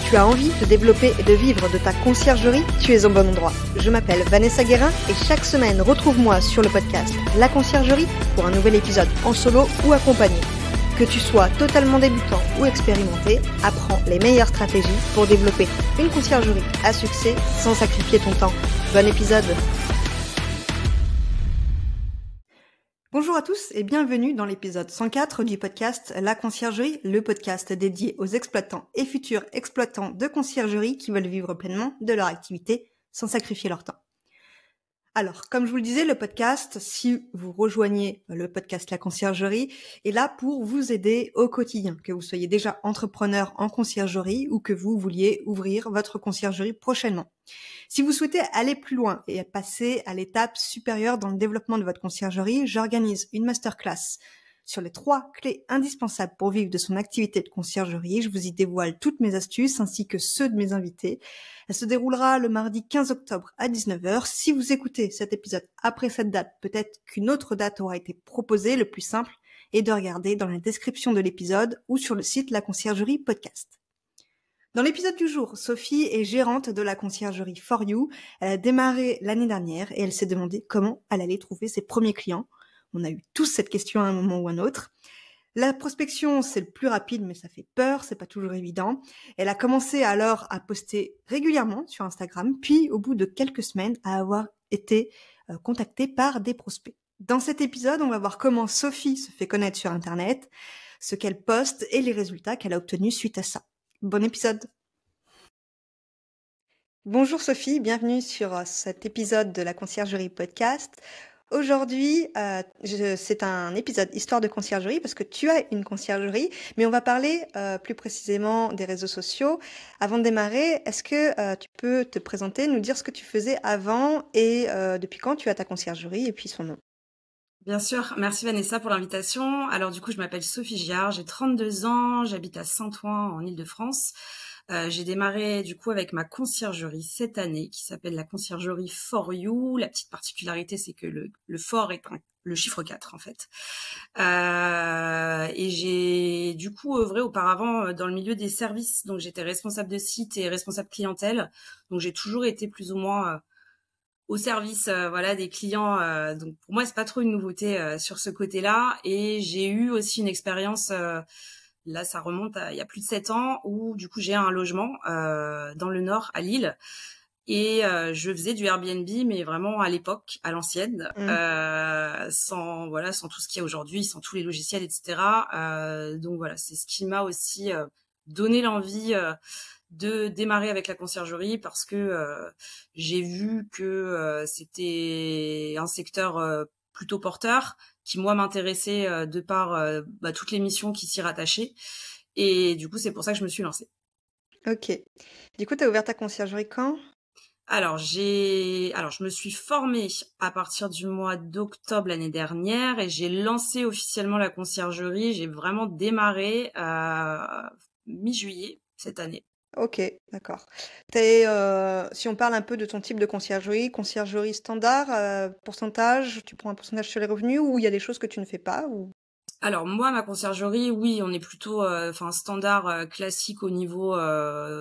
Tu as envie de développer et de vivre de ta conciergerie? Tu es au bon endroit. Je m'appelle Vanessa Guérin et chaque semaine, retrouve-moi sur le podcast La Conciergerie pour un nouvel épisode en solo ou accompagné. Que tu sois totalement débutant ou expérimenté, apprends les meilleures stratégies pour développer une conciergerie à succès sans sacrifier ton temps. Bon épisode! Bonjour à tous et bienvenue dans l'épisode 104 du podcast La Conciergerie, le podcast dédié aux exploitants et futurs exploitants de conciergerie qui veulent vivre pleinement de leur activité sans sacrifier leur temps. Alors, comme je vous le disais, le podcast, si vous rejoignez le podcast La Conciergerie, est là pour vous aider au quotidien, que vous soyez déjà entrepreneur en conciergerie ou que vous vouliez ouvrir votre conciergerie prochainement. Si vous souhaitez aller plus loin et passer à l'étape supérieure dans le développement de votre conciergerie, j'organise une masterclass sur les 3 clés indispensables pour vivre de son activité de conciergerie. Je vous y dévoile toutes mes astuces ainsi que ceux de mes invités. Elle se déroulera le mardi 15 octobre à 19h. Si vous écoutez cet épisode après cette date, peut-être qu'une autre date aura été proposée. Le plus simple est de regarder dans la description de l'épisode ou sur le site La Conciergerie Podcast. Dans l'épisode du jour, Sophie est gérante de la conciergerie For You. Elle a démarré l'année dernière et elle s'est demandé comment elle allait trouver ses premiers clients. On a eu tous cette question à un moment ou un autre. La prospection, c'est le plus rapide, mais ça fait peur, c'est pas toujours évident. Elle a commencé alors à poster régulièrement sur Instagram, puis au bout de quelques semaines, à avoir été contactée par des prospects. Dans cet épisode, on va voir comment Sophie se fait connaître sur Internet, ce qu'elle poste et les résultats qu'elle a obtenus suite à ça. Bon épisode! Bonjour Sophie, bienvenue sur cet épisode de la Conciergerie Podcast. Aujourd'hui, c'est un épisode histoire de conciergerie parce que tu as une conciergerie, mais on va parler plus précisément des réseaux sociaux. Avant de démarrer, est-ce que tu peux te présenter, nous dire ce que tu faisais avant et depuis quand tu as ta conciergerie et puis son nom? Bien sûr, merci Vanessa pour l'invitation. Alors du coup, je m'appelle Sophie Giard, j'ai 32 ans, j'habite à Saint-Ouen en Île-de-France. J'ai démarré du coup avec ma conciergerie cette année qui s'appelle la conciergerie For You. La petite particularité, c'est que le for est le chiffre 4 en fait. Et j'ai du coup œuvré auparavant dans le milieu des services. Donc j'étais responsable de site et responsable clientèle. Donc j'ai toujours été plus ou moins au service voilà des clients. Donc pour moi, c'est pas trop une nouveauté sur ce côté-là. Et j'ai eu aussi une expérience... Là, ça remonte à il y a plus de 7 ans où du coup j'ai un logement dans le nord à Lille et je faisais du Airbnb mais vraiment à l'époque, à l'ancienne, sans tout ce qu'il y a aujourd'hui, sans tous les logiciels, etc. Donc voilà, c'est ce qui m'a aussi donné l'envie de démarrer avec la conciergerie parce que j'ai vu que c'était un secteur plutôt porteur qui moi m'intéressait de par toutes les missions qui s'y rattachaient et du coup c'est pour ça que je me suis lancée. Ok. Du coup, tu as ouvert ta conciergerie quand? Alors je me suis formée à partir du mois d'octobre l'année dernière et j'ai lancé officiellement la conciergerie. J'ai vraiment démarré mi-juillet cette année. Ok, d'accord. Si on parle un peu de ton type de conciergerie standard, pourcentage, tu prends un pourcentage sur les revenus ou il y a des choses que tu ne fais pas ou... Alors moi, ma conciergerie, oui, on est plutôt standard classique au niveau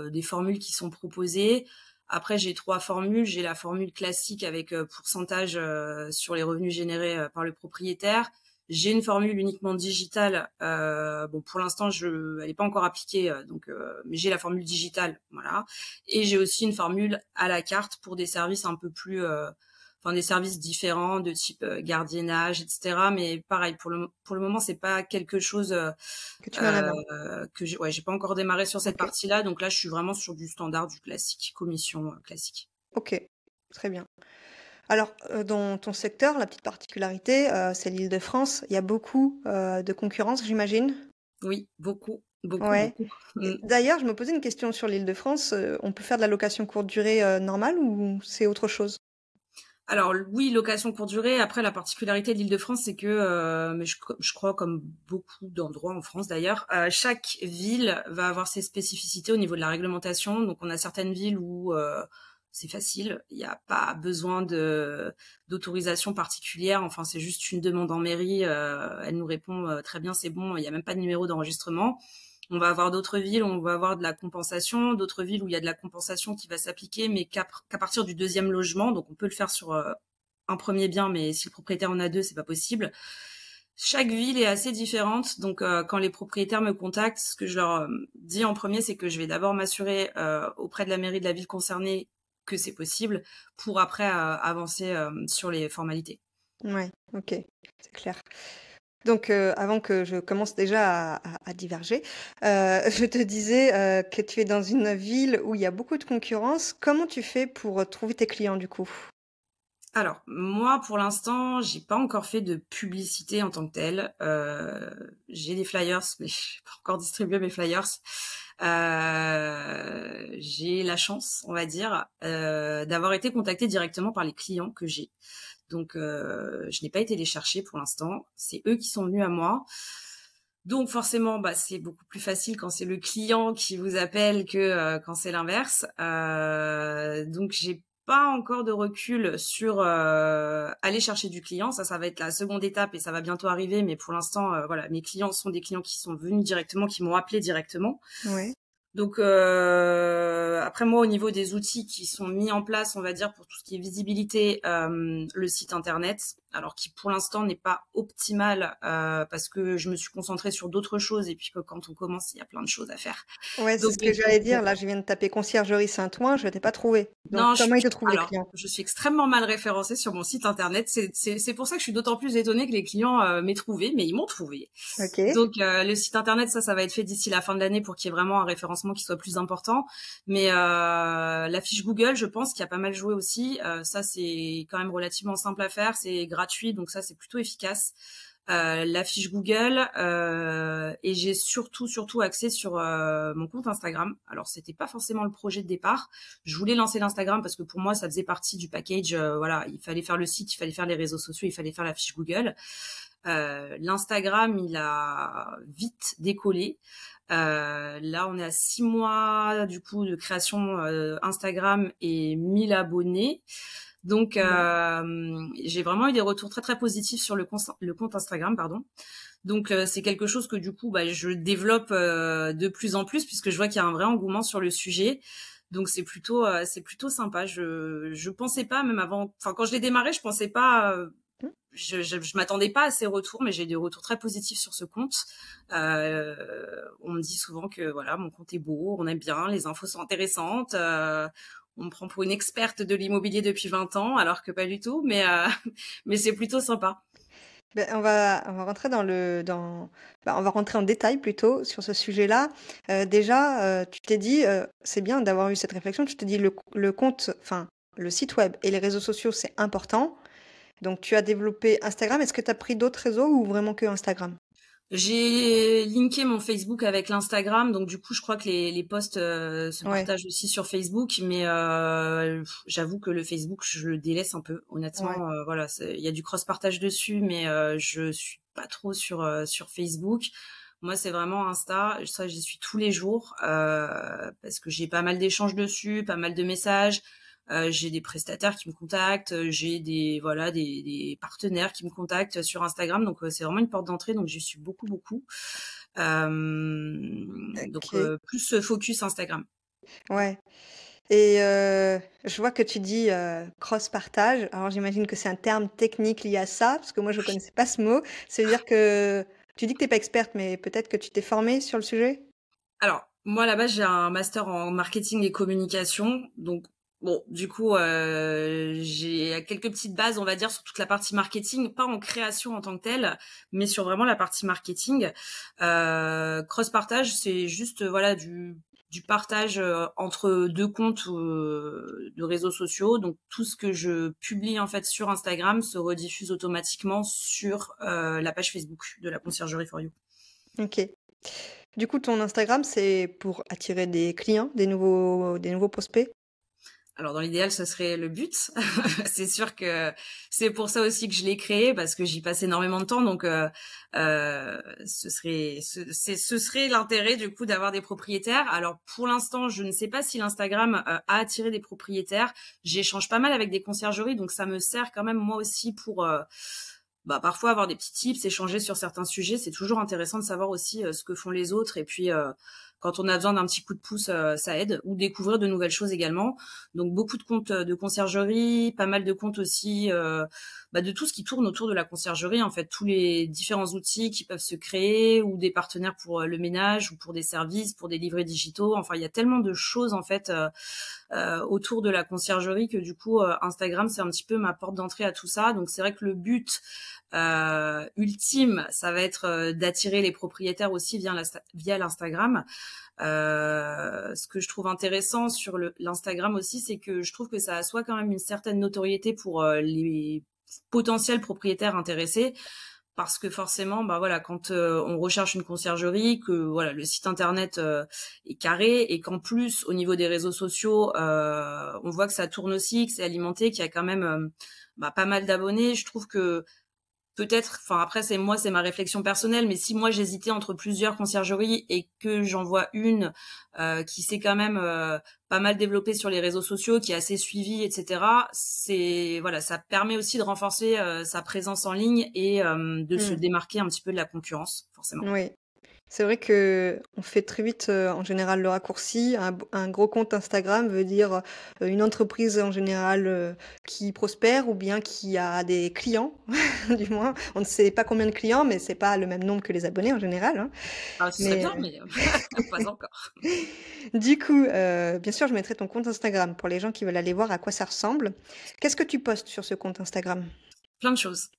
des formules qui sont proposées. Après, j'ai 3 formules. J'ai la formule classique avec pourcentage sur les revenus générés par le propriétaire. J'ai une formule uniquement digitale. Pour l'instant, elle n'est pas encore appliquée, mais j'ai la formule digitale, voilà. Et j'ai aussi une formule à la carte pour des services un peu plus, des services différents de type gardiennage, etc. Mais pareil, pour le moment, c'est pas quelque chose que tu mets en avant. que j'ai pas encore démarré sur cette Ok. partie-là. Donc là, je suis vraiment sur du standard, du classique, commission classique. Ok, très bien. Alors, dans ton secteur, la petite particularité, c'est l'Île-de-France. Il y a beaucoup de concurrence, j'imagine. Oui, beaucoup, beaucoup, Ouais. beaucoup. Et d'ailleurs, je me posais une question sur l'Île-de-France. On peut faire de la location courte durée normale ou c'est autre chose? Alors oui, location courte durée. Après, la particularité de l'Île-de-France, c'est que, mais je crois comme beaucoup d'endroits en France d'ailleurs, chaque ville va avoir ses spécificités au niveau de la réglementation. Donc on a certaines villes où c'est facile, il n'y a pas besoin d'autorisation particulière. Enfin, c'est juste une demande en mairie, elle nous répond très bien, c'est bon, il n'y a même pas de numéro d'enregistrement. On va avoir d'autres villes où on va avoir de la compensation, d'autres villes où il y a de la compensation qui va s'appliquer, mais qu'à partir du deuxième logement. Donc, on peut le faire sur un premier bien, mais si le propriétaire en a deux, c'est pas possible. Chaque ville est assez différente. Donc, quand les propriétaires me contactent, ce que je leur dis en premier, c'est que je vais d'abord m'assurer auprès de la mairie de la ville concernée que c'est possible pour après avancer sur les formalités. Ouais, OK, c'est clair. Donc, avant que je commence déjà à diverger, je te disais, que tu es dans une ville où il y a beaucoup de concurrence. Comment tu fais pour, trouver tes clients, du coup? Alors, moi, pour l'instant, j'ai pas encore fait de publicité en tant que telle. J'ai des flyers, mais j'ai pas encore distribué mes flyers. J'ai la chance, on va dire, d'avoir été contactée directement par les clients que j'ai. Donc, je n'ai pas été les chercher pour l'instant. C'est eux qui sont venus à moi. Donc forcément, bah, c'est beaucoup plus facile quand c'est le client qui vous appelle que quand c'est l'inverse. Donc j'ai pas encore de recul sur aller chercher du client. Ça va être la seconde étape et ça va bientôt arriver. Mais pour l'instant, voilà, mes clients sont des clients qui sont venus directement, qui m'ont appelé directement. Ouais. Donc après moi au niveau des outils qui sont mis en place, on va dire pour tout ce qui est visibilité, le site internet, alors qui pour l'instant n'est pas optimal parce que je me suis concentrée sur d'autres choses et puis que quand on commence, il y a plein de choses à faire. Ouais, c'est Donc ce que j'allais dire. Là, je viens de taper conciergerie Saint-Ouen, je t'ai pas trouvé. Donc non, comment ils te trouvent les alors, clients? je suis extrêmement mal référencée sur mon site internet. C'est pour ça que je suis d'autant plus étonnée que les clients m'aient trouvé, mais ils m'ont trouvé. OK. Donc le site internet, ça va être fait d'ici la fin de l'année pour qu'il y ait vraiment un référencement qui soit plus important. Mais la fiche Google, je pense qu'il y a pas mal joué aussi. Ça, c'est quand même relativement simple à faire, c'est gratuit, donc ça, c'est plutôt efficace. La fiche Google et j'ai surtout axé sur mon compte Instagram. Alors c'était pas forcément le projet de départ. Je voulais lancer l'Instagram parce que pour moi ça faisait partie du package. Voilà, il fallait faire le site, il fallait faire les réseaux sociaux, il fallait faire la fiche Google. L'Instagram il a vite décollé. Là on est à 6 mois du coup de création Instagram et 1000 abonnés. Donc, j'ai vraiment eu des retours très très positifs sur le compte Instagram, pardon. Donc, c'est quelque chose que du coup, bah, je développe de plus en plus puisque je vois qu'il y a un vrai engouement sur le sujet. Donc, c'est plutôt sympa. Je pensais pas, même avant, enfin quand je l'ai démarré, je pensais pas, Mmh. je m'attendais pas à ces retours, mais j'ai des retours très positifs sur ce compte. On me dit souvent que voilà, mon compte est beau, on aime bien, les infos sont intéressantes. On me prend pour une experte de l'immobilier depuis 20 ans, alors que pas du tout, mais mais c'est plutôt sympa. Beh, on va rentrer on va rentrer en détail plutôt sur ce sujet-là. Déjà, tu t'es dit, c'est bien d'avoir eu cette réflexion, tu t'es dit le compte, enfin, le site web et les réseaux sociaux, c'est important. Donc tu as développé Instagram. Est-ce que tu as pris d'autres réseaux ou vraiment que Instagram? J'ai linké mon Facebook avec l'Instagram, donc du coup, je crois que les posts se Ouais, partagent aussi sur Facebook, mais j'avoue que le Facebook, je le délaisse un peu, ouais. honnêtement. Voilà, il y a du cross-partage dessus, mais je suis pas trop sur Facebook. Moi, c'est vraiment Insta. Ça, j'y suis tous les jours parce que j'ai pas mal d'échanges dessus, pas mal de messages. J'ai des prestataires qui me contactent, j'ai des partenaires qui me contactent sur Instagram, donc c'est vraiment une porte d'entrée, donc j'y suis beaucoup. Donc OK, plus focus Instagram. ouais. Et je vois que tu dis, cross-partage. Alors j'imagine que c'est un terme technique lié à ça, parce que moi je connaissais pas ce mot. Ça veut dire que tu dis que t'es pas experte, mais peut-être que tu t'es formée sur le sujet? Alors moi là-bas j'ai un master en marketing et communication, donc bon du coup j'ai quelques petites bases on va dire sur toute la partie marketing, pas en création en tant que telle, mais sur vraiment la partie marketing. Cross partage c'est juste voilà du partage entre deux comptes de réseaux sociaux. Donc tout ce que je publie en fait sur Instagram se rediffuse automatiquement sur la page Facebook de la conciergerie for you. OK. Du coup, ton Instagram, c'est pour attirer des clients, des nouveaux prospects? Alors dans l'idéal, ce serait le but. C'est sûr que c'est pour ça aussi que je l'ai créé parce que j'y passe énormément de temps. Donc ce serait l'intérêt du coup d'avoir des propriétaires. Alors pour l'instant, je ne sais pas si l'Instagram a attiré des propriétaires. J'échange pas mal avec des conciergeries, donc ça me sert quand même moi aussi pour bah, parfois avoir des petits tips, échanger sur certains sujets. C'est toujours intéressant de savoir aussi ce que font les autres. Et puis, quand on a besoin d'un petit coup de pouce, ça aide. Ou découvrir de nouvelles choses également. Donc, beaucoup de comptes de conciergerie, pas mal de comptes aussi bah, de tout ce qui tourne autour de la conciergerie, en fait. Tous les différents outils qui peuvent se créer ou des partenaires pour le ménage ou pour des services, pour des livrets digitaux. Enfin, il y a tellement de choses, en fait, autour de la conciergerie que du coup, Instagram, c'est un petit peu ma porte d'entrée à tout ça. Donc, c'est vrai que le but ultime, ça va être d'attirer les propriétaires aussi via l'Instagram. Ce que je trouve intéressant sur l'Instagram aussi, c'est que je trouve que ça assoit quand même une certaine notoriété pour les potentiels propriétaires intéressés. Parce que forcément, bah voilà, quand on recherche une conciergerie, que voilà, le site internet est carré et qu'en plus au niveau des réseaux sociaux, on voit que ça tourne aussi, que c'est alimenté, qu'il y a quand même bah, pas mal d'abonnés. Je trouve que peut-être, enfin après c'est ma réflexion personnelle, mais si moi j'hésitais entre plusieurs conciergeries et que j'en vois une qui s'est quand même pas mal développée sur les réseaux sociaux, qui est assez suivie, etc. C'est voilà, ça permet aussi de renforcer sa présence en ligne et de se démarquer un petit peu de la concurrence, forcément. Oui. C'est vrai que on fait très vite, en général, le raccourci. Un gros compte Instagram veut dire, une entreprise en général, qui prospère ou bien qui a des clients, du moins. On ne sait pas combien de clients, mais c'est pas le même nombre que les abonnés en général, hein. Ah, ce serait Mais, bien, mais pas encore. du coup, bien sûr, je mettrai ton compte Instagram pour les gens qui veulent aller voir à quoi ça ressemble. Qu'est-ce que tu postes sur ce compte Instagram? Plein de choses.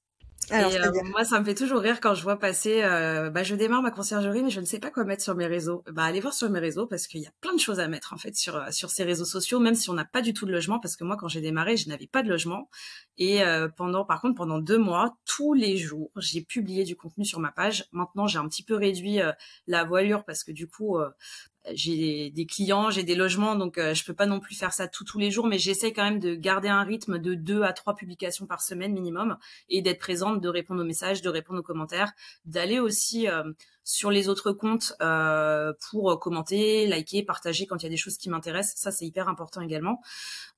Alors, Et c'est-à-dire? moi, ça me fait toujours rire quand je vois passer, bah, je démarre ma conciergerie, mais je ne sais pas quoi mettre sur mes réseaux. Bah, allez voir sur mes réseaux parce qu'il y a plein de choses à mettre en fait sur ces réseaux sociaux, même si on n'a pas du tout de logement. Parce que moi, quand j'ai démarré, je n'avais pas de logement. Et par contre, pendant 2 mois, tous les jours, j'ai publié du contenu sur ma page. Maintenant, j'ai un petit peu réduit la voilure parce que du coup, j'ai des clients, j'ai des logements, donc je peux pas non plus faire ça tous les jours, mais j'essaie quand même de garder un rythme de 2 à 3 publications par semaine minimum et d'être présente, de répondre aux messages, de répondre aux commentaires, d'aller aussi sur les autres comptes pour commenter, liker, partager quand il y a des choses qui m'intéressent. Ça, c'est hyper important également.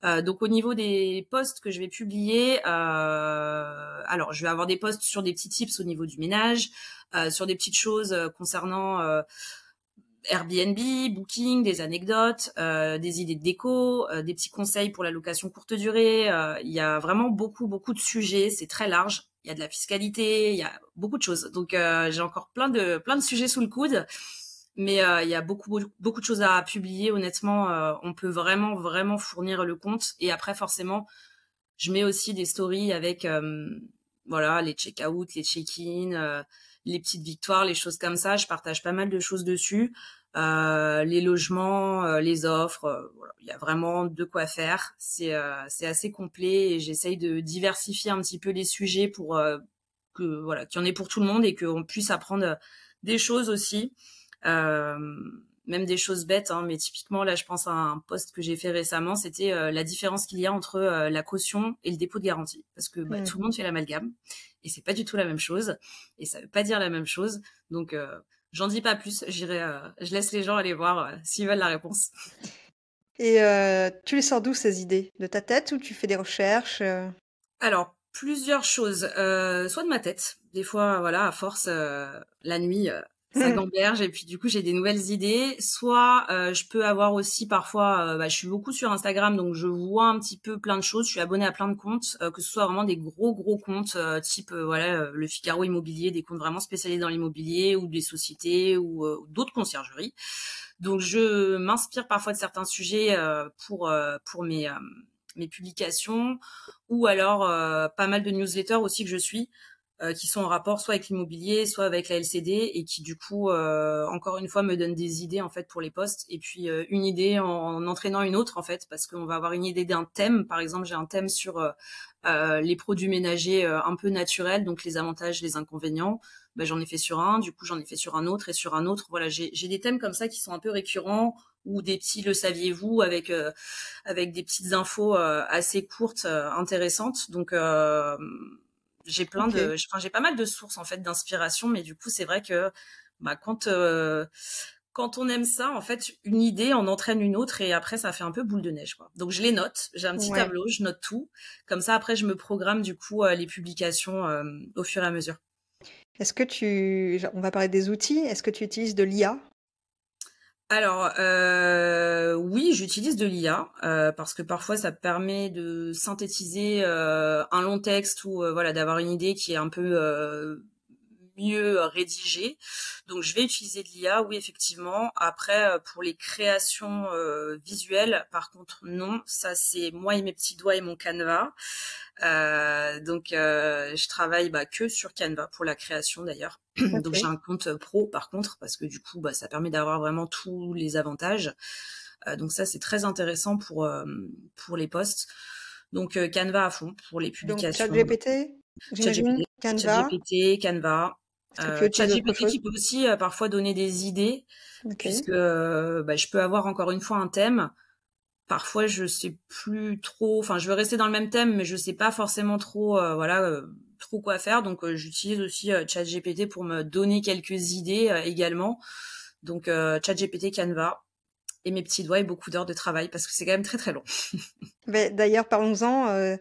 Donc au niveau des posts que je vais publier, alors je vais avoir des posts sur des petits tips au niveau du ménage, sur des petites choses concernant Airbnb, Booking, des anecdotes, des idées de déco, des petits conseils pour la location courte durée. Il y a vraiment beaucoup de sujets. C'est très large. Il y a de la fiscalité, il y a beaucoup de choses. Donc j'ai encore plein de sujets sous le coude. Mais il y a beaucoup de choses à publier. Honnêtement, on peut vraiment fournir le compte. Et après, forcément, je mets aussi des stories avec voilà, les check-out, les check-in, les petites victoires, les choses comme ça. Je partage pas mal de choses dessus. Les logements, les offres, voilà. Il y a vraiment de quoi faire. C'est assez complet et j'essaye de diversifier un petit peu les sujets pour que voilà, qu'il y en ait pour tout le monde et qu'on puisse apprendre des choses aussi. Euh, Même des choses bêtes, hein, mais typiquement là je pense à un post que j'ai fait récemment, c'était la différence qu'il y a entre la caution et le dépôt de garantie, parce que bah, tout le monde fait l'amalgame et c'est pas du tout la même chose et ça veut pas dire la même chose, donc j'en dis pas plus, je laisse les gens aller voir s'ils veulent la réponse. Et tu les sors d'où ces idées? De ta tête ou tu fais des recherches? Alors plusieurs choses, soit de ma tête, des fois voilà à force la nuit ça gamberge et puis du coup j'ai des nouvelles idées, soit je peux avoir aussi parfois bah, je suis beaucoup sur Instagram donc je vois un petit peu plein de choses, je suis abonnée à plein de comptes, que ce soit vraiment des gros comptes type voilà le Figaro Immobilier, des comptes vraiment spécialisés dans l'immobilier ou des sociétés ou d'autres conciergeries. Donc je m'inspire parfois de certains sujets pour mes publications ou alors pas mal de newsletters aussi que je suis qui sont en rapport soit avec l'immobilier, soit avec la LCD et qui du coup encore une fois me donnent des idées en fait pour les posts et puis une idée en entraînant une autre en fait parce qu'on va avoir une idée d'un thème. Par exemple, j'ai un thème sur les produits ménagers un peu naturels, donc les avantages, les inconvénients. Ben, j'en ai fait sur un, du coup j'en ai fait sur un autre et sur un autre. Voilà, j'ai des thèmes comme ça qui sont un peu récurrents ou des petits le saviez-vous avec des petites infos assez courtes intéressantes. Donc j'ai j'ai pas mal de sources en fait d'inspiration, mais du coup c'est vrai que bah, quand on aime ça, en fait, une idée en entraîne une autre et après, ça fait un peu boule de neige, quoi. Donc, je les note. J'ai un petit Ouais. tableau, je note tout. Comme ça, après, je me programme, du coup, les publications au fur et à mesure. Est-ce que on va parler des outils. Est-ce que tu utilises de l'IA? Alors, oui, j'utilise de l'IA parce que parfois ça permet de synthétiser un long texte ou voilà d'avoir une idée qui est un peu mieux rédigée. Donc, je vais utiliser de l'IA, oui, effectivement. Après, pour les créations visuelles, par contre, non. Ça, c'est moi et mes petits doigts et mon Canva. Donc, je travaille que sur Canva pour la création d'ailleurs. Donc, j'ai OK. un compte pro par contre parce que du coup, ça permet d'avoir vraiment tous les avantages. Donc ça, c'est très intéressant pour les posts. Donc, Canva à fond pour les Donc publications. ChatGPT, j'imagine? ChatGPT, Canva? ChatGPT, Canva. Est-ce que tu utilises autre ChatGPT chose? qui peut aussi parfois donner des idées OK. puisque je peux avoir encore une fois un thème. Parfois, je sais plus trop. Enfin, je veux rester dans le même thème, mais je sais pas forcément trop, trop quoi faire. Donc, j'utilise aussi ChatGPT pour me donner quelques idées également. Donc, ChatGPT, Canva et mes petits doigts et beaucoup d'heures de travail parce que c'est quand même très très long. Beh, d'ailleurs, parlons-en,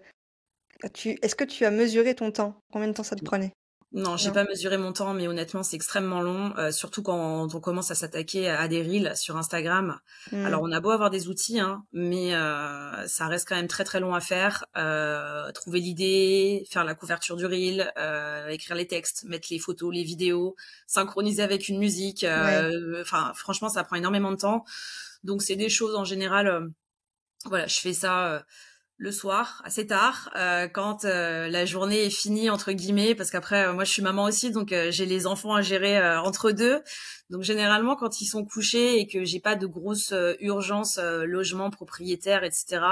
tu est-ce que tu as mesuré ton temps? Combien de temps ça te prenait? Non, j'ai Non? pas mesuré mon temps, mais honnêtement, c'est extrêmement long, surtout quand on commence à s'attaquer à des reels sur Instagram. Mmh. Alors, on a beau avoir des outils, hein, mais ça reste quand même très très long à faire. Trouver l'idée, faire la couverture du reel, écrire les textes, mettre les photos, les vidéos, synchroniser avec une musique. Ouais. Enfin, franchement, ça prend énormément de temps. Donc, c'est des choses en général. Voilà, je fais ça. Le soir, assez tard, quand la journée est finie entre guillemets, parce qu'après moi je suis maman aussi, donc j'ai les enfants à gérer entre deux. Donc généralement quand ils sont couchés et que j'ai pas de grosses urgences, logement, propriétaire, etc.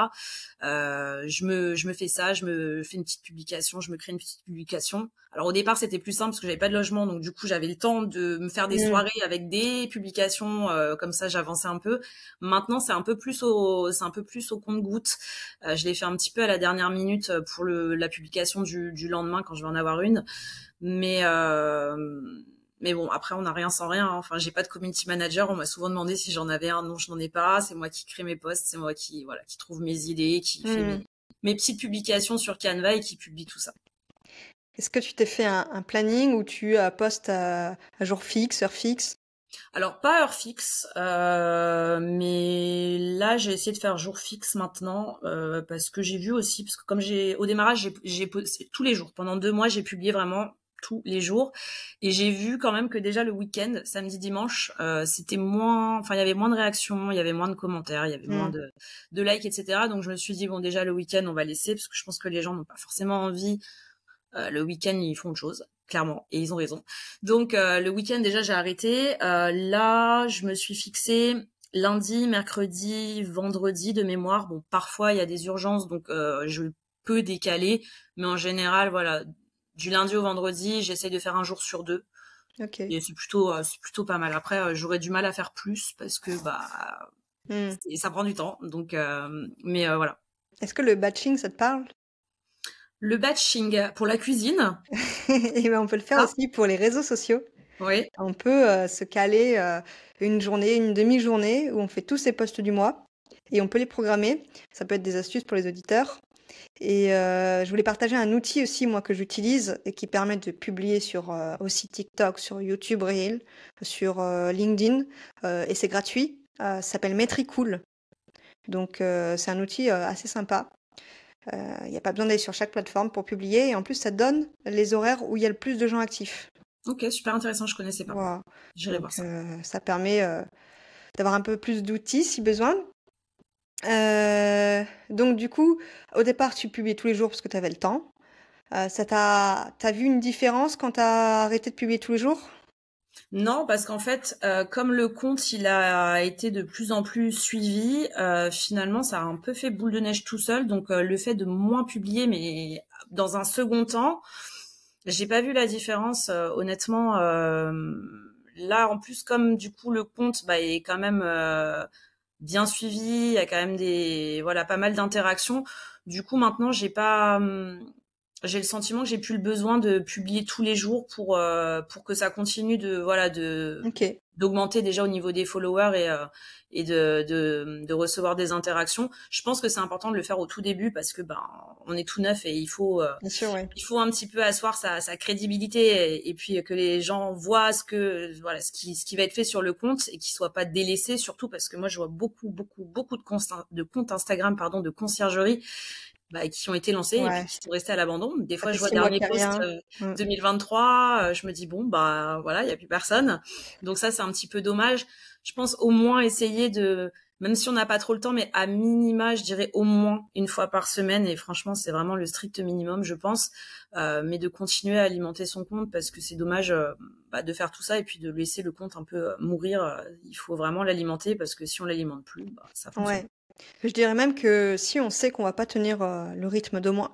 Je me fais ça, je me fais une petite publication, je me crée une petite publication. Alors au départ c'était plus simple parce que j'avais pas de logement, donc du coup j'avais le temps de me faire des Mmh. soirées avec des publications, comme ça j'avançais un peu. Maintenant c'est un peu plus au compte-gouttes. Je l'ai fait un petit peu à la dernière minute pour la publication du lendemain quand je vais en avoir une. Mais, euh, mais bon, après, on n'a rien sans rien, hein. Enfin, j'ai pas de community manager. On m'a souvent demandé si j'en avais un. Non, je n'en ai pas. C'est moi qui crée mes posts. C'est moi qui trouve mes idées, qui fait Mmh. mes petites publications sur Canva et qui publie tout ça. Est-ce que tu t'es fait un planning où tu, postes à jour fixe, heure fixe? Alors, pas heure fixe, mais là, j'ai essayé de faire jour fixe maintenant, parce que j'ai vu aussi, parce que comme au démarrage, j'ai posté tous les jours. Pendant 2 mois, j'ai publié vraiment tous les jours. Et j'ai vu quand même que déjà le week-end, samedi, dimanche, c'était moins, enfin, il y avait moins de réactions, il y avait moins de commentaires, il y avait moins Mmh. de likes, etc. Donc, je me suis dit, bon, déjà, le week-end, on va laisser, parce que je pense que les gens n'ont pas forcément envie. Le week-end, ils font autre chose, clairement, et ils ont raison. Donc, le week-end, déjà, j'ai arrêté. Là, je me suis fixée lundi, mercredi, vendredi de mémoire. Bon, parfois, il y a des urgences, donc je peux décaler. Mais en général, voilà, du lundi au vendredi, j'essaye de faire un jour sur deux. OK. Et c'est plutôt pas mal. Après, j'aurais du mal à faire plus parce que Mmh. ça prend du temps. Donc, mais voilà. Est-ce que le batching, ça te parle? Le batching pour la cuisine, Et ben, on peut le faire ça, aussi pour les réseaux sociaux. oui. On peut, se caler, une journée, une demi-journée où on fait tous ses posts du mois et on peut les programmer. Ça peut être des astuces pour les auditeurs et je voulais partager un outil aussi, moi, que j'utilise et qui permet de publier sur, aussi TikTok, sur YouTube Reel, sur, LinkedIn, et c'est gratuit. Ça s'appelle Metricool. Donc c'est un outil, assez sympa. Il y a pas besoin d'aller sur chaque plateforme pour publier et en plus, ça donne les horaires où il y a le plus de gens actifs. Ok, super intéressant, je connaissais pas. Voilà, J'irai voir donc ça. ça permet, d'avoir un peu plus d'outils si besoin. Donc du coup, au départ, tu publiais tous les jours parce que tu avais le temps. Ça tu vu une différence quand tu as arrêté de publier tous les jours? Non, parce qu'en fait, comme le compte, il a été de plus en plus suivi, finalement, ça a un peu fait boule de neige tout seul. Donc, le fait de moins publier, mais dans un second temps, j'ai pas vu la différence, honnêtement. Là, en plus, comme du coup, le compte, est quand même bien suivi, il y a quand même voilà, pas mal d'interactions. Du coup, maintenant, j'ai le sentiment que j'ai plus le besoin de publier tous les jours pour que ça continue de voilà OK. d'augmenter déjà au niveau des followers et de recevoir des interactions. Je pense que c'est important de le faire au tout début parce que on est tout neuf et Bien sûr, ouais. il faut un petit peu asseoir sa crédibilité et puis que les gens voient ce qui va être fait sur le compte et qu'ils soient pas délaissés, surtout parce que moi je vois beaucoup de comptes Instagram de conciergerie qui ont été lancés et puis Ouais. qui sont restés à l'abandon. Des Ça fois, fait je vois 6 mois dernier qu'il y a post rien. 2023, je me dis bon voilà, il y a plus personne. Donc ça, c'est un petit peu dommage. Je pense au moins essayer même si on n'a pas trop le temps, mais à minima, je dirais au moins une fois par semaine. Et franchement, c'est vraiment le strict minimum, je pense. Mais de continuer à alimenter son compte parce que c'est dommage de faire tout ça et puis de laisser le compte un peu mourir. Il faut vraiment l'alimenter parce que si on l'alimente plus, ça fonctionne. Ouais. Je dirais même que si on sait qu'on va pas tenir le rythme d'au moins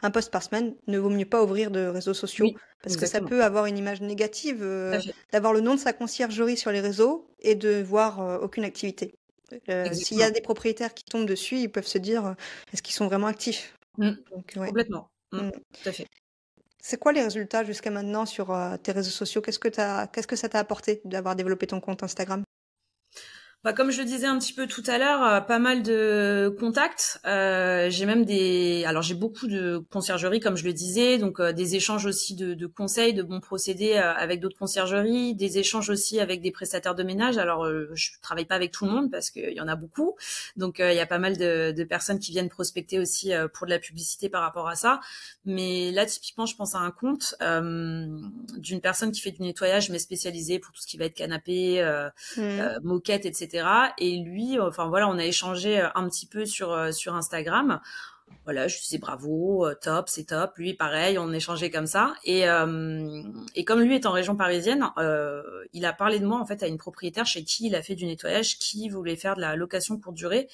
un post par semaine, ne vaut mieux pas ouvrir de réseaux sociaux Oui, parce que ça exactement. peut avoir une image négative Tout à fait. d'avoir le nom de sa conciergerie sur les réseaux et de voir aucune activité. S'il y a Exactement. des propriétaires qui tombent dessus, ils peuvent se dire est-ce qu'ils sont vraiment actifs? Mm. Donc, ouais. Complètement. Mm. Tout à fait. C'est quoi les résultats jusqu'à maintenant sur tes réseaux sociaux? Qu'est-ce que ça t'a apporté d'avoir développé ton compte Instagram? Comme je le disais un petit peu tout à l'heure, pas mal de contacts. J'ai même j'ai beaucoup de conciergeries, comme je le disais, donc des échanges aussi de conseils, de bons procédés avec d'autres conciergeries, des échanges aussi avec des prestataires de ménage. Alors, je travaille pas avec tout le monde parce qu'il y en a beaucoup, donc il y a pas mal de personnes qui viennent prospecter aussi pour de la publicité par rapport à ça. Mais là, typiquement, je pense à un compte d'une personne qui fait du nettoyage, mais spécialisée pour tout ce qui va être canapé, moquette, etc. Et lui, on a échangé un petit peu sur Instagram. Voilà, je disais bravo, top, c'est top. Lui, pareil, on échangeait comme ça. Et comme lui est en région parisienne, il a parlé de moi en fait à une propriétaire chez qui il a fait du nettoyage, qui voulait faire de la location courte durée.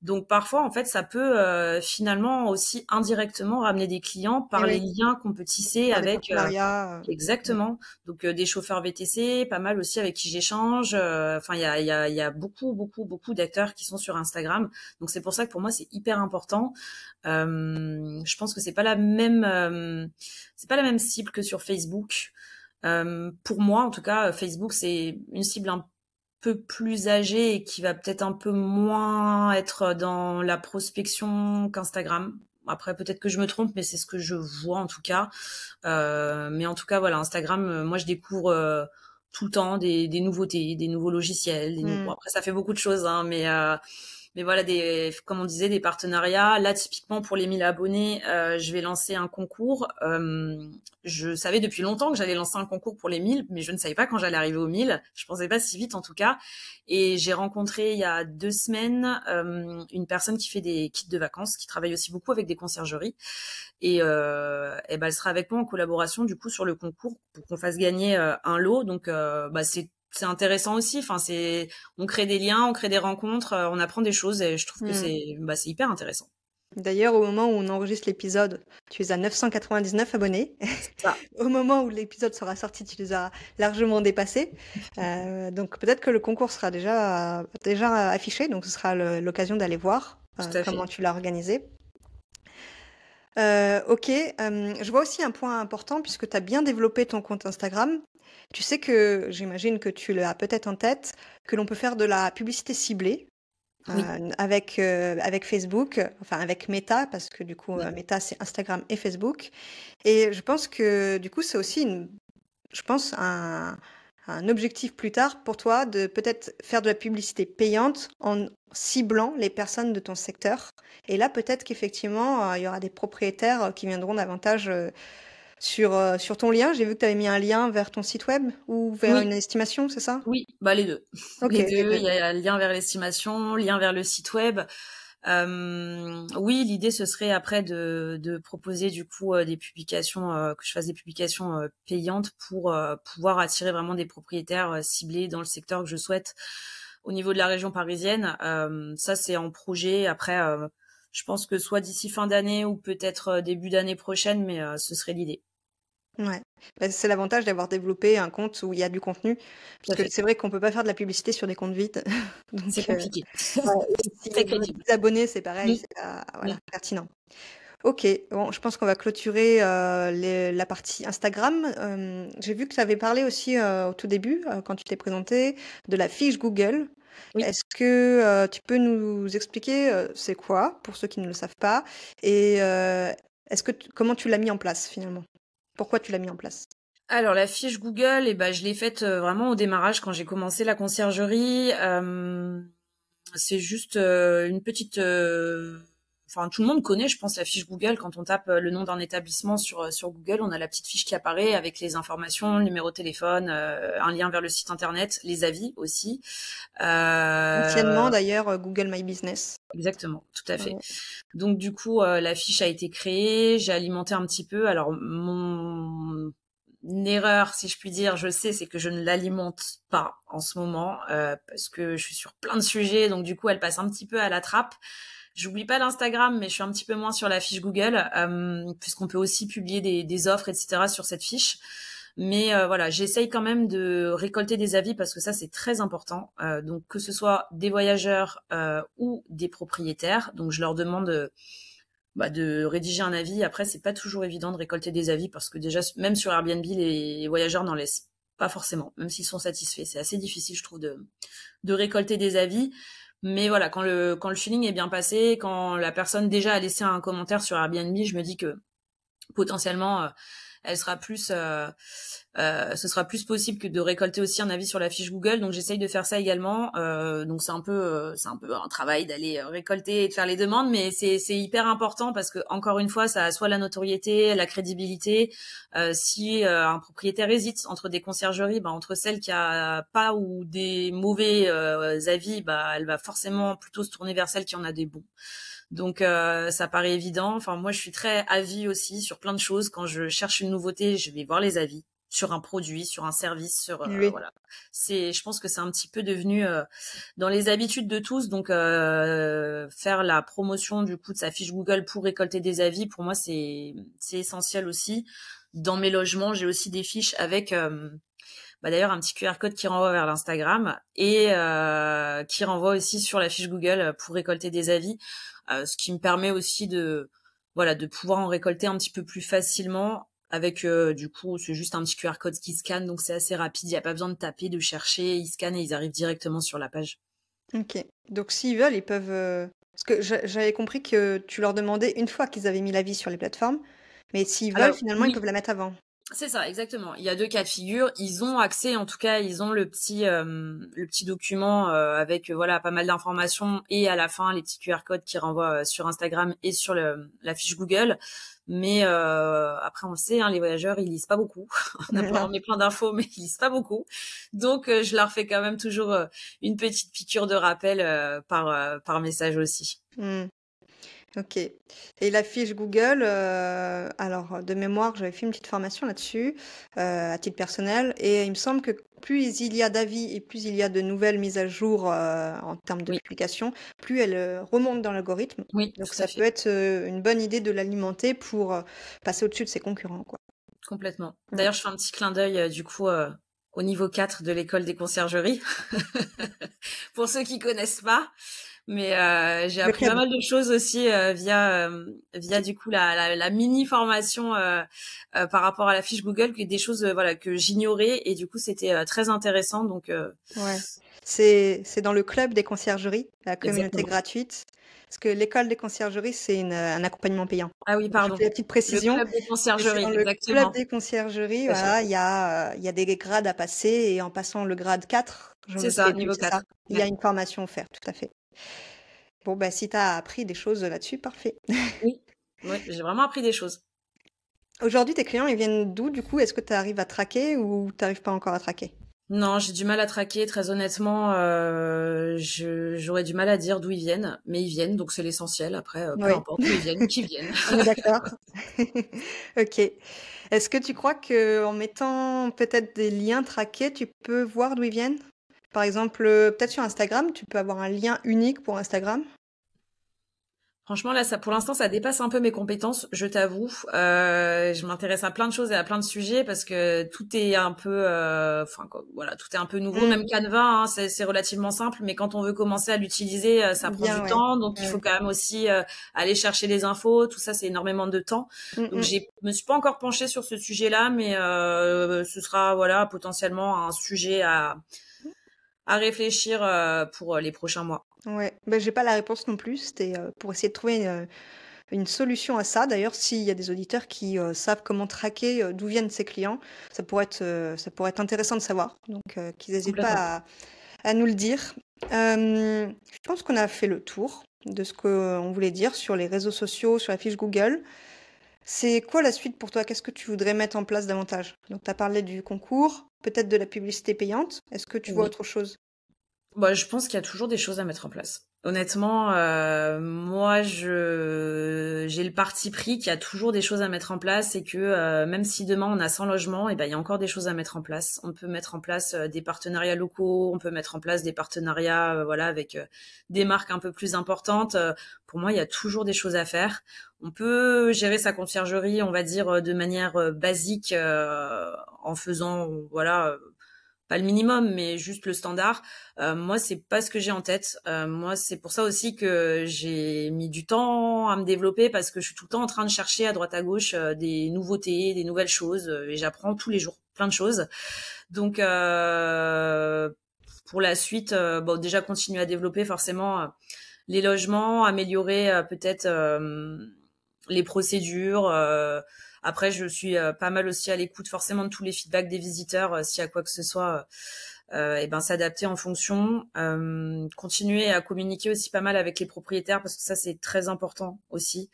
Donc parfois, en fait, ça peut finalement aussi indirectement ramener des clients Et par les oui, liens qu'on peut tisser par des avec partenariats. exactement. Donc des chauffeurs VTC, pas mal aussi avec qui j'échange. Il y a beaucoup d'acteurs qui sont sur Instagram. Donc c'est pour ça que pour moi c'est hyper important. Je pense que c'est pas la même cible que sur Facebook. Pour moi, en tout cas, Facebook c'est une cible un peu plus âgée et qui va peut-être un peu moins être dans la prospection qu'Instagram. Après, peut-être que je me trompe, mais c'est ce que je vois en tout cas. Mais en tout cas, voilà, Instagram, moi, je découvre tout le temps des nouveautés, des nouveaux logiciels. Bon, après, ça fait beaucoup de choses, hein, mais voilà, comme on disait, des partenariats. Là, typiquement, pour les 1000 abonnés, je vais lancer un concours. Je savais depuis longtemps que j'allais lancer un concours pour les 1000, mais je ne savais pas quand j'allais arriver aux 1000. Je pensais pas si vite, en tout cas. Et j'ai rencontré, il y a 2 semaines, une personne qui fait des kits de vacances, qui travaille aussi beaucoup avec des conciergeries. Et elle sera avec moi en collaboration, du coup, sur le concours pour qu'on fasse gagner un lot. Donc, c'est intéressant aussi. On crée des liens, on crée des rencontres, on apprend des choses et je trouve que c'est hyper intéressant. D'ailleurs, au moment où on enregistre l'épisode, tu es à 999 abonnés. Ça. Au moment où l'épisode sera sorti, tu les as largement dépassés. Donc peut-être que le concours sera déjà affiché, donc ce sera l'occasion d'aller voir Tout à comment fait. tu l'as organisé. Ok, je vois aussi un point important puisque tu as bien développé ton compte Instagram. Tu sais que j'imagine que tu l'as peut-être en tête, que l'on peut faire de la publicité ciblée Oui. avec Facebook, enfin avec Meta, parce que du coup, Ouais. Meta, c'est Instagram et Facebook. Et je pense que du coup, c'est aussi un objectif plus tard pour toi de peut-être faire de la publicité payante en ciblant les personnes de ton secteur. Et là, peut-être qu'effectivement, il y aura des propriétaires qui viendront davantage sur ton lien. J'ai vu que tu avais mis un lien vers ton site web ou vers Oui. une estimation, c'est ça? Oui, les deux. Ok, Les les deux, deux. il y a lien vers l'estimation, lien vers le site web. Oui, l'idée ce serait après de proposer du coup des publications, que je fasse des publications payantes pour pouvoir attirer vraiment des propriétaires ciblés dans le secteur que je souhaite au niveau de la région parisienne. Ça c'est en projet. Après, je pense que soit d'ici fin d'année ou peut-être début d'année prochaine, mais ce serait l'idée. Ouais. Bah, c'est l'avantage d'avoir développé un compte où il y a du contenu, Tout à parce que fait. c'est vrai qu'on peut pas faire de la publicité sur des comptes vides. C'est Donc, compliqué. ouais, et si Très on a crédible. 10 abonnés, c'est pareil, Mm, c'est pas, mm. voilà, pertinent. Ok, bon, je pense qu'on va clôturer la partie Instagram. J'ai vu que tu avais parlé aussi au tout début, quand tu t'es présenté, de la fiche Google. Oui. Est-ce que tu peux nous expliquer c'est quoi, pour ceux qui ne le savent pas, et comment tu l'as mis en place finalement? Pourquoi tu l'as mis en place? Alors la fiche Google, ben, je l'ai faite vraiment au démarrage quand j'ai commencé la conciergerie. C'est juste une petite... Enfin, tout le monde connaît, je pense, la fiche Google. Quand on tape le nom d'un établissement sur Google, on a la petite fiche qui apparaît avec les informations, le numéro de téléphone, un lien vers le site internet, les avis aussi. Anciennement d'ailleurs, Google My Business. Exactement, tout à fait. Ouais. Donc du coup, la fiche a été créée, j'ai alimenté un petit peu. Alors mon erreur, si je puis dire, je sais, c'est que je ne l'alimente pas en ce moment parce que je suis sur plein de sujets, donc du coup, elle passe un petit peu à la trappe. J'oublie pas l'Instagram, mais je suis un petit peu moins sur la fiche Google puisqu'on peut aussi publier des offres, etc. sur cette fiche. Mais voilà, j'essaye quand même de récolter des avis parce que ça, c'est très important. Donc, que ce soit des voyageurs ou des propriétaires. Donc, je leur demande de rédiger un avis. Après, c'est pas toujours évident de récolter des avis parce que déjà, même sur Airbnb, les voyageurs n'en laissent pas forcément, même s'ils sont satisfaits. C'est assez difficile, je trouve, de récolter des avis. Mais voilà, quand le feeling est bien passé, quand la personne déjà a laissé un commentaire sur Airbnb, je me dis que potentiellement elle sera plus ce sera plus possible que de récolter aussi un avis sur la fiche Google. Donc j'essaye de faire ça également. Donc c'est un peu un travail d'aller récolter et de faire les demandes, mais c'est hyper important parce que encore une fois, ça a soit la notoriété, la crédibilité. Si un propriétaire hésite entre des conciergeries, entre celles qui a pas ou des mauvais avis, elle va forcément plutôt se tourner vers celles qui en a des bons. Donc ça paraît évident. Enfin moi je suis très avis aussi sur plein de choses. Quand je cherche une nouveauté, je vais voir les avis sur un produit, sur un service, sur Oui. voilà. Je pense que c'est un petit peu devenu dans les habitudes de tous. Donc faire la promotion du coup de sa fiche Google pour récolter des avis, pour moi c'est essentiel aussi. Dans mes logements, j'ai aussi des fiches avec d'ailleurs un petit QR code qui renvoie vers l'Instagram et qui renvoie aussi sur la fiche Google pour récolter des avis, ce qui me permet aussi de pouvoir en récolter un petit peu plus facilement avec du coup c'est juste un petit QR code qui scanne, donc c'est assez rapide, il n'y a pas besoin de taper, de chercher, ils scannent et ils arrivent directement sur la page. Ok. Donc s'ils veulent, ils peuvent... Parce que j'avais compris que tu leur demandais une fois qu'ils avaient mis l'avis sur les plateformes, mais s'ils veulent, Alors finalement, ils oui, peuvent la mettre avant. c'est ça, exactement. Il y a deux cas de figure. Ils ont accès, en tout cas, ils ont le petit document avec voilà pas mal d'informations et à la fin les petits QR codes qui renvoient sur Instagram et sur la fiche Google. Mais après, on le sait, hein, les voyageurs, ils lisent pas beaucoup. On met plein d'infos, mais ils lisent pas beaucoup. Donc, je leur fais quand même toujours une petite piqûre de rappel par message aussi. Hmm. Ok. Et la fiche Google, alors de mémoire, j'avais fait une petite formation là-dessus, à titre personnel, et il me semble que plus il y a d'avis et plus il y a de nouvelles mises à jour en termes de Oui, publication, plus elle remonte dans l'algorithme. oui, Donc tout à ça peut fait. être une bonne idée de l'alimenter pour passer au-dessus de ses concurrents, quoi. Complètement. Mm. D'ailleurs, je fais un petit clin d'œil du coup au niveau 4 de l'école des conciergeries. Pour ceux qui connaissent pas, mais j'ai Le appris pas club. mal de choses aussi via du coup la mini formation par rapport à la fiche Google, des choses que j'ignorais et du coup c'était très intéressant. Donc Ouais. C'est dans le club des conciergeries, la communauté exactement. gratuite. Parce que l'école des conciergeries, c'est un accompagnement payant. Ah oui, Donc, je pardon. fais la petite Le précision. club des Mais c'est conciergeries, dans le club exactement. des conciergeries, Tout à fait. voilà, il y a des grades à passer et en passant le grade 4, je C'est ne ça, sais plus, niveau c'est ça. 4. Il y a Ouais. une formation offerte, tout à fait. Bon, bah, si tu as appris des choses là-dessus, parfait. Oui, ouais, j'ai vraiment appris des choses. Aujourd'hui, tes clients, ils viennent d'où, du coup? Est-ce que tu arrives à traquer ou tu n'arrives pas encore à traquer? Non, j'ai du mal à traquer, très honnêtement. J'aurais du mal à dire d'où ils viennent, mais ils viennent, donc c'est l'essentiel. Après, peu Oui, importe d'où ils viennent, qu'ils viennent. on est d'accord. Ok. Est-ce que tu crois que en mettant peut-être des liens traqués, tu peux voir d'où ils viennent? Par exemple, peut-être sur Instagram, tu peux avoir un lien unique pour Instagram. Franchement, là, pour l'instant, ça dépasse un peu mes compétences, je t'avoue. Je m'intéresse à plein de choses et à plein de sujets parce que tout est un peu, tout est un peu nouveau. Même Canva, hein, c'est relativement simple, mais quand on veut commencer à l'utiliser, ça prend du temps. Donc, il faut quand même aussi aller chercher les infos. Tout ça, c'est énormément de temps. Donc, je me suis pas encore penchée sur ce sujet-là, mais ce sera, potentiellement un sujet à réfléchir pour les prochains mois. Ouais, j'ai pas la réponse non plus. C'était pour essayer de trouver une solution à ça. D'ailleurs, s'il y a des auditeurs qui savent comment traquer d'où viennent ces clients, ça pourrait être intéressant de savoir. Donc, qu'ils n'hésitent pas à nous le dire. Je pense qu'on a fait le tour de ce qu'on voulait dire sur les réseaux sociaux, sur la fiche Google. C'est quoi la suite pour toi? Qu'est-ce que tu voudrais mettre en place davantage? Donc, tu as parlé du concours, peut-être de la publicité payante. Est-ce que tu vois autre chose? Je pense qu'il y a toujours des choses à mettre en place. Honnêtement, moi, j'ai le parti pris qu'il y a toujours des choses à mettre en place et que même si demain on a 100 logements, il y a encore des choses à mettre en place. On peut mettre en place des partenariats locaux, on peut mettre en place des partenariats, avec des marques un peu plus importantes. Pour moi, il y a toujours des choses à faire. On peut gérer sa conciergerie, on va dire, de manière basique, en faisant, pas le minimum, mais juste le standard. Moi, c'est pas ce que j'ai en tête. Moi, c'est pour ça aussi que j'ai mis du temps à me développer parce que je suis tout le temps en train de chercher à droite à gauche des nouveautés, des nouvelles choses et j'apprends tous les jours plein de choses. Donc, pour la suite, déjà continuer à développer forcément les logements, améliorer peut-être les procédures. Après, je suis pas mal aussi à l'écoute forcément de tous les feedbacks des visiteurs, s'il y a quoi que ce soit, s'adapter en fonction. Continuer à communiquer aussi pas mal avec les propriétaires parce que ça, c'est très important aussi.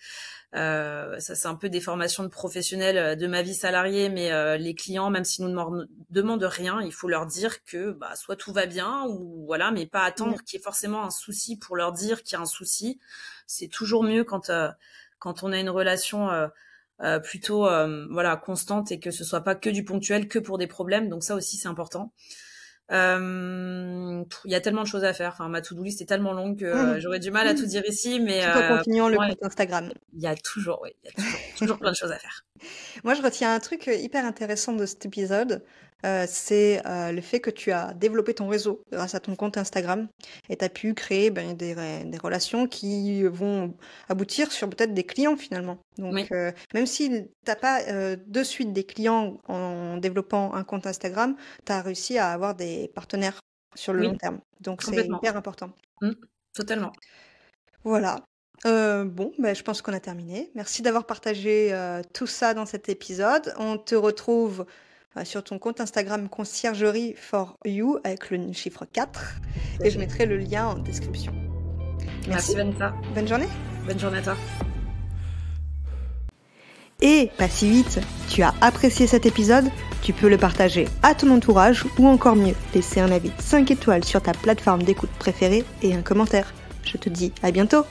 Ça, c'est un peu des formations de professionnels de ma vie salariée, mais les clients, même s'ils nous demandent rien, il faut leur dire que soit tout va bien ou mais pas attendre qu'il y ait forcément un souci pour leur dire qu'il y a un souci. C'est toujours mieux quand on a une relation plutôt constante et que ce soit pas que du ponctuel, que pour des problèmes. Donc ça aussi, c'est important. Il y a tellement de choses à faire. Enfin, ma to-do list est tellement longue que j'aurais du mal à tout dire ici, mais continuons le compte Instagram. Il y a toujours plein de choses à faire. Moi, je retiens un truc hyper intéressant de cet épisode. C'est le fait que tu as développé ton réseau grâce à ton compte Instagram et tu as pu créer des relations qui vont aboutir sur peut-être des clients finalement. Donc, même si tu n'as pas de suite des clients en développant un compte Instagram, tu as réussi à avoir des partenaires sur le long terme. Donc, c'est hyper important. Totalement. Voilà. Je pense qu'on a terminé. Merci d'avoir partagé tout ça dans cet épisode. On te retrouve sur ton compte Instagram Conciergerie for You avec le chiffre 4 et je mettrai le lien en description. Merci Vanessa. Bonne journée. Bonne journée à toi. Et pas si vite, tu as apprécié cet épisode, tu peux le partager à ton entourage ou encore mieux, laisser un avis 5 étoiles sur ta plateforme d'écoute préférée et un commentaire. Je te dis à bientôt.